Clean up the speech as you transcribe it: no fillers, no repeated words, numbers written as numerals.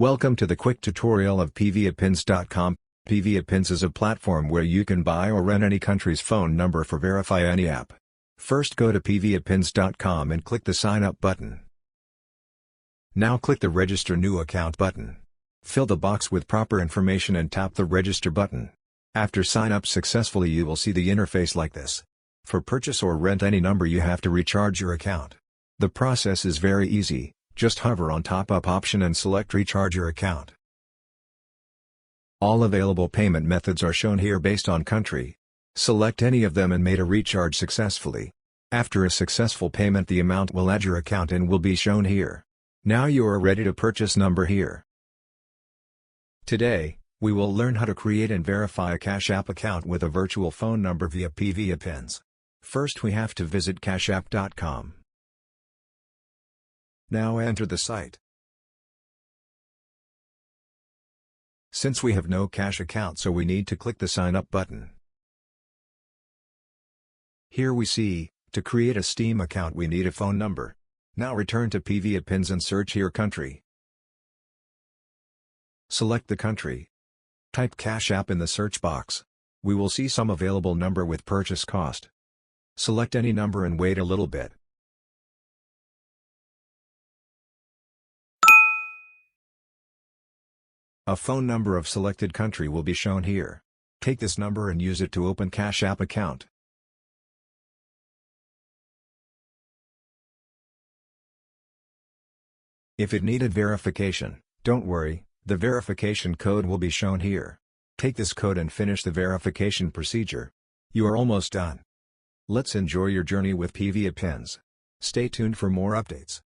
Welcome to the quick tutorial of PVAPins.com. PVAPins is a platform where you can buy or rent any country's phone number for verify any app. First go to PVAPins.com and click the sign up button. Now click the register new account button. Fill the box with proper information and tap the register button. After sign up successfully you will see the interface like this. For purchase or rent any number you have to recharge your account. The process is very easy. Just hover on top up option and select recharge your account. All available payment methods are shown here based on country. Select any of them and made a recharge successfully. After a successful payment the amount will add your account and will be shown here. Now you are ready to purchase number here. Today, we will learn how to create and verify a Cash App account with a virtual phone number via PVAPins. First we have to visit cashapp.com. Now enter the site. Since we have no cash account so we need to click the sign up button. Here we see, to create a Steam account we need a phone number. Now return to PVAPins and search here country. Select the country. Type Cash App in the search box. We will see some available number with purchase cost. Select any number and wait a little bit. A phone number of selected country will be shown here. Take this number and use it to open Cash App account. If it needed verification, don't worry, the verification code will be shown here. Take this code and finish the verification procedure. You are almost done. Let's enjoy your journey with PVAPins. Stay tuned for more updates.